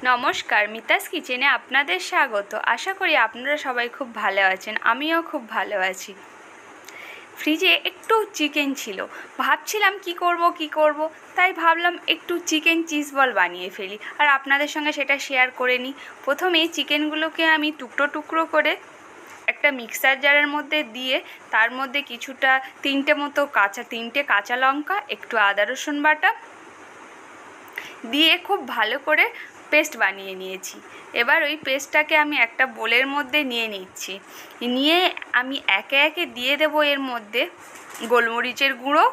নমস্কার, মিতাস কিচেনে আপনাদের স্বাগত। আশা করি আপনারা সবাই খুব ভালো আছেন। আমিও খুব ভালো আছি। ফ্রিজে একটু চিকেন ছিল, ভাবছিলাম কি করব, তাই ভাবলাম একটু চিকেন চিজ বল বানিয়ে ফেলি আর আপনাদের সঙ্গে সেটা শেয়ার করে নিই। প্রথমেই চিকেনগুলোকে আমি টুকরো টুকরো করে একটা মিক্সার জারের মধ্যে দিয়ে তার মধ্যে কিছুটা তিনটে কাঁচা লঙ্কা, একটু আদা রসুন বাটা দিয়ে খুব ভালো করে পেস্ট বানিয়ে নিয়েছি। এবার ওই পেস্টটাকে আমি একটা বোলের মধ্যে নিয়ে নিচ্ছি। নিয়ে আমি একে একে দিয়ে দেব এর মধ্যে গোলমরিচের গুঁড়ো,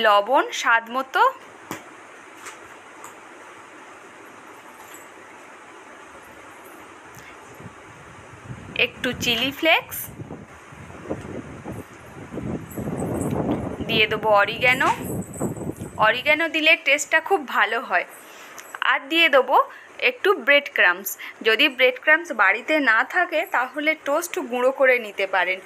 লবণ স্বাদ মতো, একটু চিলি ফ্লেক্স, দিয়ে দেবো অরিগ্যানো দিলে টেস্টটা খুব ভালো হয়। আর দিয়ে দেবো একটু ব্রেড ক্রাম্বস। যদি ব্রেড ক্রাম্বস বাড়িতে না থাকে তাহলে টোস্ট গুঁড়ো করে নিতে পারেন।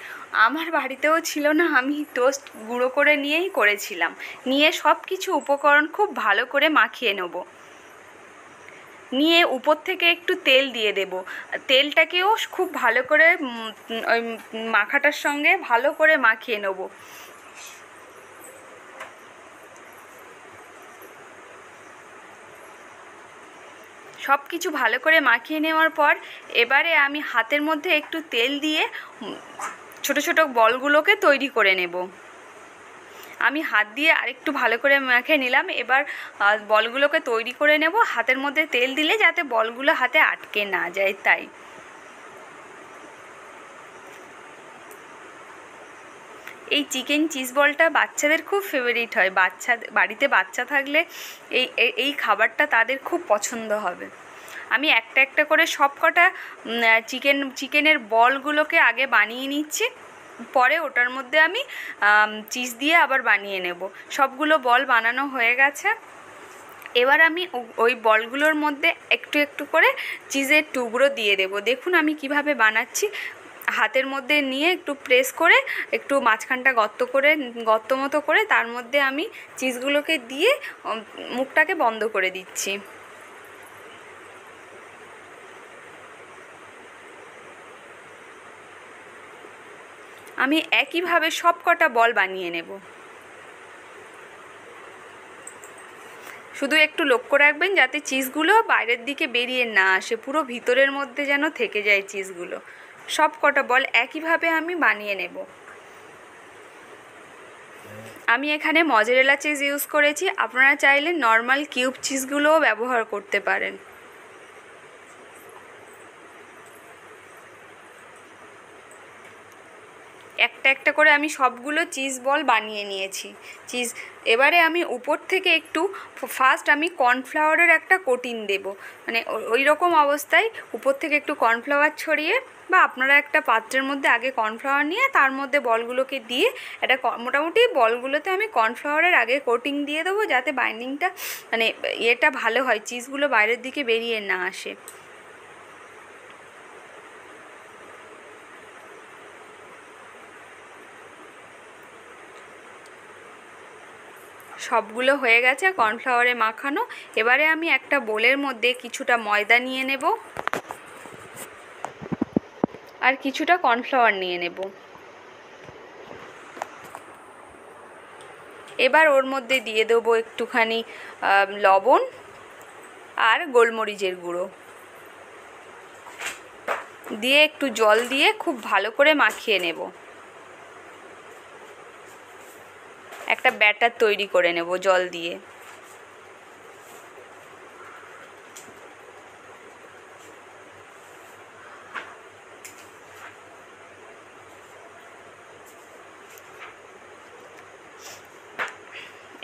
আমার বাড়িতেও ছিল না, আমি টোস্ট গুঁড়ো করে নিয়েই করেছিলাম। নিয়ে সব কিছু উপকরণ খুব ভালো করে মাখিয়ে নেব। নিয়ে উপর থেকে একটু তেল দিয়ে দেব। তেলটাকেও খুব ভালো করে ওই মাখাটার সঙ্গে ভালো করে মাখিয়ে নেব। সব কিছু ভালো করে মাখিয়ে নেওয়ার পর এবারে আমি হাতের মধ্যে একটু তেল দিয়ে ছোট ছোট বলগুলোকে তৈরি করে নেব। আমি হাত দিয়ে আরেকটু ভালো করে মাখিয়ে নিলাম। এবার বলগুলোকে তৈরি করে নেব হাতের মধ্যে তেল দিলে, যাতে বলগুলো হাতে আটকে না যায়। তাই এই চিকেন চিজ বলটা বাচ্চাদের খুব ফেভারিট হয়। বাড়িতে বাচ্চা থাকলে এই খাবারটা তাদের খুব পছন্দ হবে। আমি একটা একটা করে সব কটা চিকেনের বলগুলোকে আগে বানিয়ে নিচ্ছি, পরে ওটার মধ্যে আমি চিজ দিয়ে আবার বানিয়ে নেব। সবগুলো বল বানানো হয়ে গেছে। এবার আমি ওই বলগুলোর মধ্যে একটু একটু করে চিজের টুকরো দিয়ে দেব। দেখুন আমি কিভাবে বানাচ্ছি। হাতের মধ্যে নিয়ে একটু প্রেস করে একটু মাঝখানটা গর্ত মতো করে তার মধ্যে আমি চিজগুলোকে দিয়ে মুখটাকে বন্ধ করে দিচ্ছি। আমি একইভাবে সব কটা বল বানিয়ে নেব। শুধু একটু লক্ষ্য রাখবেন যাতে চিজগুলো বাইরের দিকে বেরিয়ে না আসে, পুরো ভিতরের মধ্যে যেন থেকে যায় চিজগুলো। সব কটা বল একইভাবে আমি বানিয়ে নেব। আমি এখানে মজারেলা চিজ ইউজ করেছি, আপনারা চাইলে নর্মাল কিউব চিজগুলোও ব্যবহার করতে পারেন। একটা একটা করে আমি সবগুলো চিজ বল বানিয়ে নিয়েছি। এবারে আমি উপর থেকে ফার্স্ট আমি কর্নফ্লাওয়ারের একটা কোটিং দেব। মানে ওই রকম অবস্থায় উপর থেকে একটু কর্নফ্লাওয়ার ছড়িয়ে, বা আপনারা একটা পাত্রের মধ্যে আগে কর্নফ্লাওয়ার নিয়ে তার মধ্যে বলগুলোকে দিয়ে মোটামুটি বলগুলোতে আমি কর্নফ্লাওয়ারের আগে কোটিং দিয়ে দেবো, যাতে বাইন্ডিংটা মানে এটা ভালো হয়, চিজগুলো বাইরের দিকে বেরিয়ে না আসে। সবগুলো হয়ে গেছে কর্নফ্লাওয়ারে মাখানো। এবারে আমি একটা বোলের মধ্যে কিছুটা ময়দা নিয়ে নেব আর কিছুটা কর্নফ্লাওয়ার নিয়ে নেব। এবার ওর মধ্যে দিয়ে দেবো একটুখানি লবণ আর গোলমরিচের গুঁড়ো দিয়ে একটু জল দিয়ে খুব ভালো করে মাখিয়ে নেব। একটা ব্যাটার তৈরি করে নেব জল দিয়ে।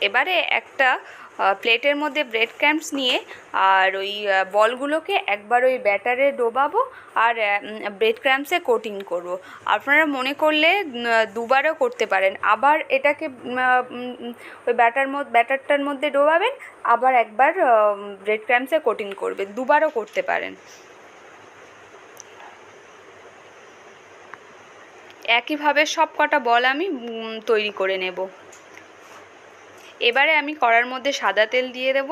এবারে একটা প্লেটের মধ্যে ব্রেড ক্রাম্বস নিয়ে আর ওই বলগুলোকে একবার ওই ব্যাটারে ডোবাবো আর ব্রেড ক্রাম্বসে কোটিং করব। আপনারা মনে করলে দুবারও করতে পারেন। আবার এটাকে ওই ব্যাটারটার মধ্যে ডোবাবেন, আবার একবার ব্রেড ক্রাম্বসে কোটিং করবেন, দুবারও করতে পারেন। একইভাবে সব কটা বল আমি তৈরি করে নেব। এবারে আমি কড়ার মধ্যে সাদা তেল দিয়ে দেব।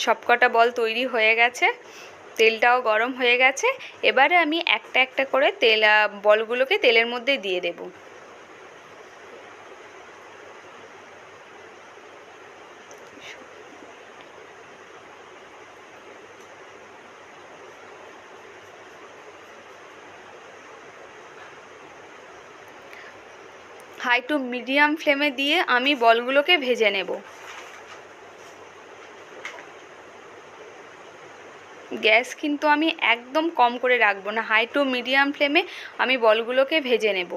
সবকটা বল তৈরি হয়ে গেছে, তেলটাও গরম হয়ে গেছে। এবারে আমি একটা একটা করে বলগুলোকে তেলের মধ্যে দিয়ে দেব। হাই টু মিডিয়াম ফ্লেমে দিয়ে আমি বলগুলোকে ভেজে নেব। গ্যাস কিন্তু আমি একদম কম করে রাখবো না, হাই টু মিডিয়াম ফ্লেমে আমি বলগুলোকে ভেজে নেব।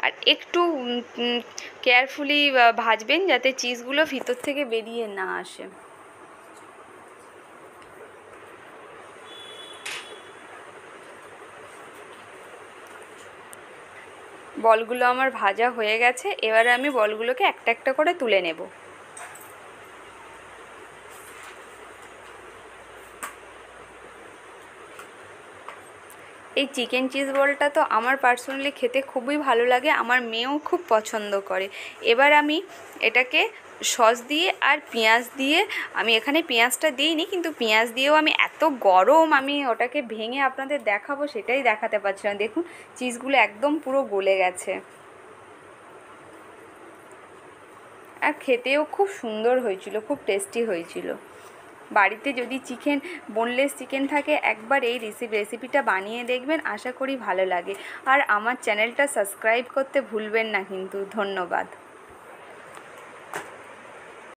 আর একটু কেয়ারফুলি ভাজবেন যাতে চিজগুলো ভিতর থেকে বেরিয়ে না আসে। বলগুলো আমার ভাজা হয়ে গেছে, এবারে আমি বলগুলোকে একটা একটা করে তুলে নেব। এই চিকেন চিজ বলটা তো আমার পার্সোনালি খেতে খুবই ভালো লাগে, আমার মেয়েও খুব পছন্দ করে। এবার আমি এটাকে সস দিয়ে আর পেঁয়াজ দিয়ে, আমি এখানে পেঁয়াজটা দিইনি, কিন্তু পেঁয়াজ দিয়েও আমি এত গরম আমি ওটাকে ভেঙে আপনাদের দেখাবো সেটাই দেখাতে পারছি না। দেখুন চিজগুলো একদম পুরো গলে গেছে, আর খেতেও খুব সুন্দর হয়েছিল, খুব টেস্টি হয়েছিল। বাড়িতে যদি বোনলেস চিকেন থাকে একবার এই রেসিপিটা বানিয়ে দেখবেন, আশা করি ভালো লাগে। আর আমার চ্যানেলটা সাবস্ক্রাইব করতে ভুলবেন না কিন্তু। ধন্যবাদ।